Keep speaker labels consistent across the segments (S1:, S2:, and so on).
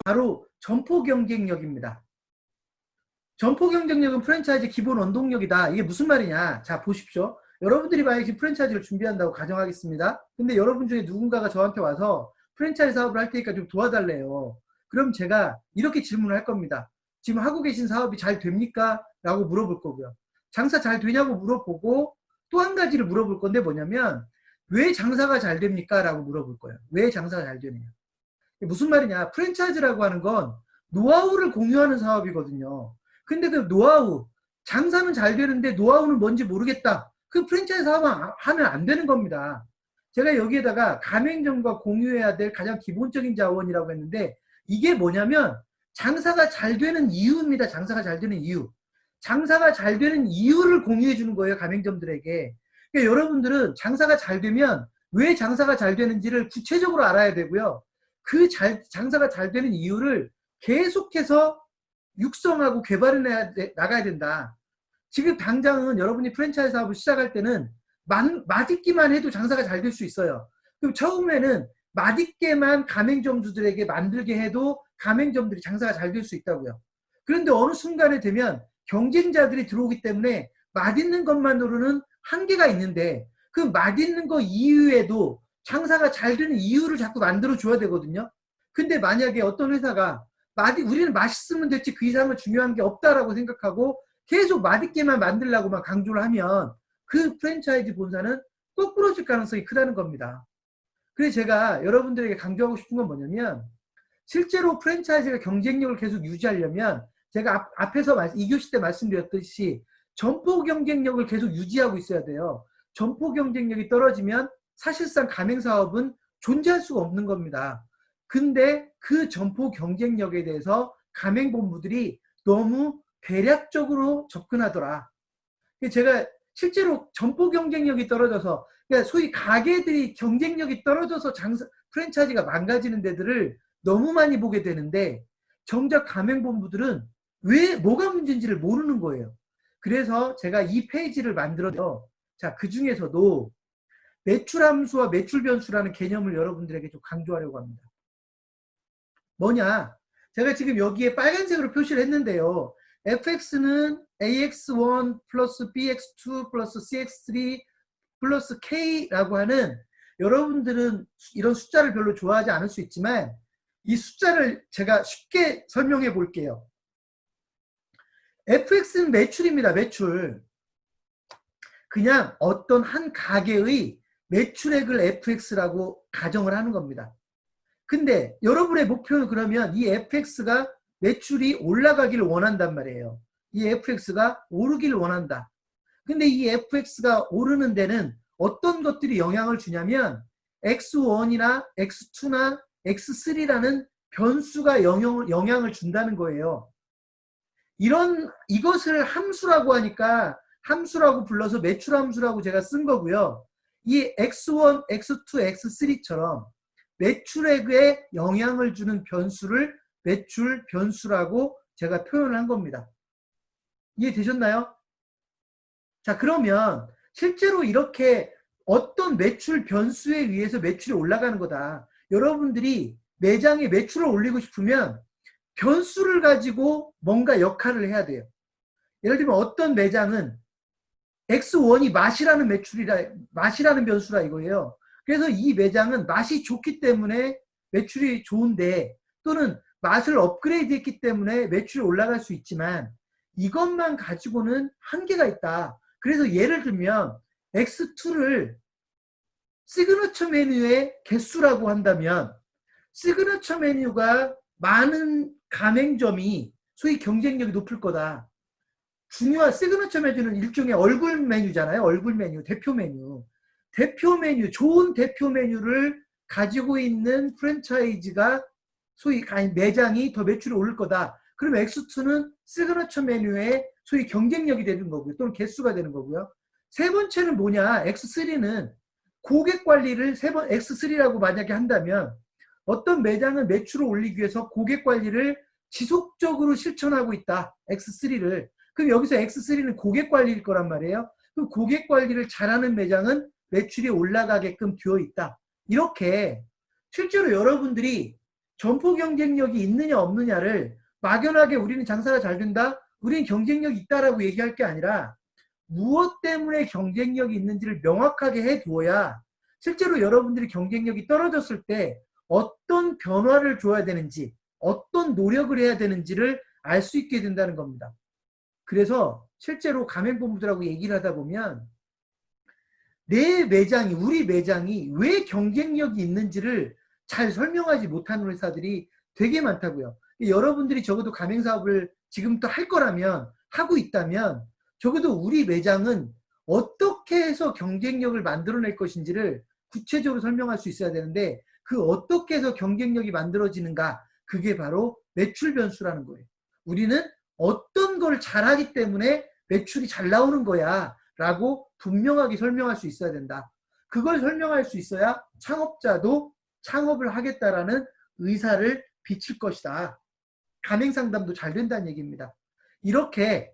S1: 바로 점포 경쟁력입니다. 점포 경쟁력은 프랜차이즈 기본 원동력이다. 이게 무슨 말이냐? 자, 보십시오. 여러분들이 만약에 지금 프랜차이즈를 준비한다고 가정하겠습니다. 근데 여러분 중에 누군가가 저한테 와서 프랜차이즈 사업을 할 테니까 좀 도와달래요. 그럼 제가 이렇게 질문을 할 겁니다. 지금 하고 계신 사업이 잘 됩니까? 라고 물어볼 거고요. 장사 잘 되냐고 물어보고 또 한 가지를 물어볼 건데 뭐냐면 왜 장사가 잘 됩니까? 라고 물어볼 거예요. 왜 장사가 잘 되느냐. 무슨 말이냐. 프랜차이즈라고 하는 건 노하우를 공유하는 사업이거든요. 근데 그 노하우, 장사는 잘 되는데 노하우는 뭔지 모르겠다. 그 프랜차이즈 사업은 하면 안 되는 겁니다. 제가 여기에다가 가맹점과 공유해야 될 가장 기본적인 자원이라고 했는데 이게 뭐냐면 장사가 잘 되는 이유입니다. 장사가 잘 되는 이유. 장사가 잘 되는 이유를 공유해 주는 거예요. 가맹점들에게. 그러니까 여러분들은 장사가 잘 되면 왜 장사가 잘 되는지를 구체적으로 알아야 되고요. 그 장사가 잘 되는 이유를 계속해서 육성하고 개발해 나가야 된다. 지금 당장은 여러분이 프랜차이즈 사업을 시작할 때는 맛있기만 해도 장사가 잘 될 수 있어요. 그럼 처음에는 맛있게만 가맹점주들에게 만들게 해도 가맹점들이 장사가 잘 될 수 있다고요. 그런데 어느 순간에 되면 경쟁자들이 들어오기 때문에 맛있는 것만으로는 한계가 있는데 그 맛있는 거 이외에도 장사가 잘 되는 이유를 자꾸 만들어 줘야 되거든요. 근데 만약에 어떤 회사가 우리는 맛있으면 됐지 그 이상은 중요한 게 없다라고 생각하고 계속 맛있게만 만들려고만 강조를 하면 그 프랜차이즈 본사는 거꾸러질 가능성이 크다는 겁니다. 그래서 제가 여러분들에게 강조하고 싶은 건 뭐냐면 실제로 프랜차이즈가 경쟁력을 계속 유지하려면 제가 앞에서 2교시 때 말씀드렸듯이 점포 경쟁력을 계속 유지하고 있어야 돼요. 점포 경쟁력이 떨어지면 사실상 가맹사업은 존재할 수가 없는 겁니다. 근데 그 점포 경쟁력에 대해서 가맹본부들이 너무 대략적으로 접근하더라. 제가 실제로 점포 경쟁력이 떨어져서 그러니까 소위 가게들이 경쟁력이 떨어져서 프랜차이즈가 망가지는 데들을 너무 많이 보게 되는데 정작 가맹본부들은 왜 뭐가 문제인지를 모르는 거예요. 그래서 제가 이 페이지를 만들어서 자, 그 중에서도 매출함수와 매출변수라는 개념을 여러분들에게 좀 강조하려고 합니다. 뭐냐? 제가 지금 여기에 빨간색으로 표시를 했는데요. fx는 ax1 플러스 bx2 플러스 cx3 플러스 k라고 하는 여러분들은 이런 숫자를 별로 좋아하지 않을 수 있지만 이 숫자를 제가 쉽게 설명해 볼게요. fx는 매출입니다. 매출. 그냥 어떤 한 가게의 매출액을 fx라고 가정을 하는 겁니다. 근데 여러분의 목표는 그러면 이 fx가 매출이 올라가기를 원한단 말이에요. 이 fx가 오르기를 원한다. 근데 이 fx가 오르는 데는 어떤 것들이 영향을 주냐면 x1이나 x2나 x3라는 변수가 영향을 준다는 거예요. 이것을 함수라고 하니까 함수라고 불러서 매출 함수라고 제가 쓴 거고요. 이 x1, x2, x3처럼 매출액에 영향을 주는 변수를 매출 변수라고 제가 표현을 한 겁니다. 이해되셨나요? 자, 그러면 실제로 이렇게 어떤 매출 변수에 의해서 매출이 올라가는 거다. 여러분들이 매장에 매출을 올리고 싶으면 변수를 가지고 뭔가 역할을 해야 돼요. 예를 들면 어떤 매장은 X1이 맛이라는 변수라 이거예요. 그래서 이 매장은 맛이 좋기 때문에 매출이 좋은데 또는 맛을 업그레이드 했기 때문에 매출이 올라갈 수 있지만 이것만 가지고는 한계가 있다. 그래서 예를 들면 X2를 시그너처 메뉴의 개수라고 한다면 시그너처 메뉴가 많은 가맹점이 소위 경쟁력이 높을 거다. 중요한 시그너처 메뉴는 일종의 얼굴 메뉴잖아요. 얼굴 메뉴, 대표 메뉴. 대표 메뉴, 좋은 대표 메뉴를 가지고 있는 프랜차이즈가 소위 매장이 더 매출이 오를 거다. 그럼 X2는 시그너처 메뉴의 소위 경쟁력이 되는 거고요. 또는 개수가 되는 거고요. 세 번째는 뭐냐? X3는 고객 관리를 X3라고 만약에 한다면 어떤 매장은 매출을 올리기 위해서 고객 관리를 지속적으로 실천하고 있다. X3를. 그럼 여기서 X3는 고객 관리일 거란 말이에요. 그럼 고객 관리를 잘하는 매장은 매출이 올라가게끔 되어 있다. 이렇게 실제로 여러분들이 점포 경쟁력이 있느냐 없느냐를 막연하게 우리는 장사가 잘 된다, 우리는 경쟁력이 있다라고 얘기할 게 아니라 무엇 때문에 경쟁력이 있는지를 명확하게 해두어야 실제로 여러분들이 경쟁력이 떨어졌을 때 어떤 변화를 줘야 되는지, 어떤 노력을 해야 되는지를 알 수 있게 된다는 겁니다. 그래서 실제로 가맹본부들하고 얘기를 하다 보면 내 매장이, 우리 매장이 왜 경쟁력이 있는지를 잘 설명하지 못하는 회사들이 되게 많다고요. 여러분들이 적어도 가맹사업을 지금부터 할 거라면, 하고 있다면 적어도 우리 매장은 어떻게 해서 경쟁력을 만들어낼 것인지를 구체적으로 설명할 수 있어야 되는데, 그 어떻게 해서 경쟁력이 만들어지는가, 그게 바로 매출 변수라는 거예요. 우리는 어떤 걸 잘하기 때문에 매출이 잘 나오는 거야 라고 분명하게 설명할 수 있어야 된다. 그걸 설명할 수 있어야 창업자도 창업을 하겠다라는 의사를 비칠 것이다. 가맹상담도 잘 된다는 얘기입니다. 이렇게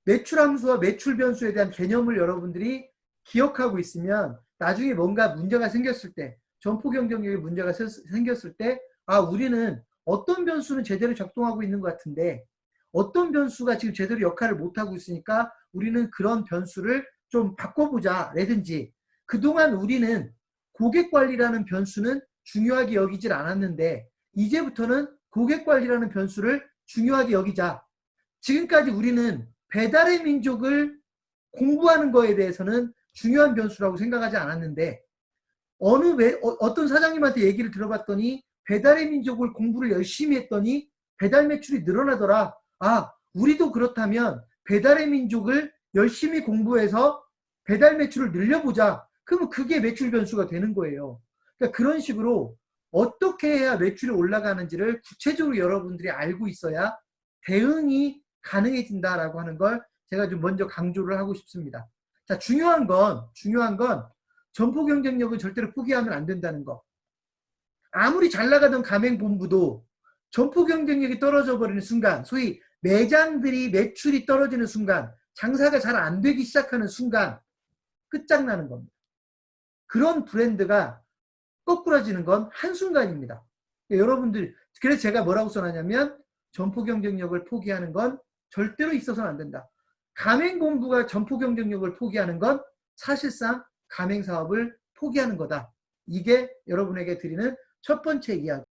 S1: 매출 함수와 매출 변수에 대한 개념을 여러분들이 기억하고 있으면 나중에 뭔가 문제가 생겼을 때, 점포 경쟁력에 문제가 생겼을 때, 아, 우리는 어떤 변수는 제대로 작동하고 있는 것 같은데 어떤 변수가 지금 제대로 역할을 못하고 있으니까 우리는 그런 변수를 좀 바꿔보자 라든지, 그동안 우리는 고객관리라는 변수는 중요하게 여기질 않았는데 이제부터는 고객관리라는 변수를 중요하게 여기자. 지금까지 우리는 배달의 민족을 공부하는 거에 대해서는 중요한 변수라고 생각하지 않았는데 어떤 사장님한테 얘기를 들어봤더니 배달의 민족을 공부를 열심히 했더니 배달 매출이 늘어나더라. 아, 우리도 그렇다면 배달의 민족을 열심히 공부해서 배달 매출을 늘려보자. 그러면 그게 매출 변수가 되는 거예요. 그러니까 그런 식으로 어떻게 해야 매출이 올라가는지를 구체적으로 여러분들이 알고 있어야 대응이 가능해진다라고 하는 걸 제가 좀 먼저 강조를 하고 싶습니다. 자, 중요한 건 점포 경쟁력은 절대로 포기하면 안 된다는 거. 아무리 잘 나가던 가맹본부도 점포 경쟁력이 떨어져 버리는 순간, 소위 매장들이 매출이 떨어지는 순간, 장사가 잘 안 되기 시작하는 순간 끝장나는 겁니다. 그런 브랜드가 거꾸러지는 건 한순간입니다. 여러분들, 그래서 제가 뭐라고 써놨냐면 점포 경쟁력을 포기하는 건 절대로 있어서는 안 된다. 가맹본부가 점포 경쟁력을 포기하는 건 사실상 가맹사업을 포기하는 거다. 이게 여러분에게 드리는 첫 번째 이야기.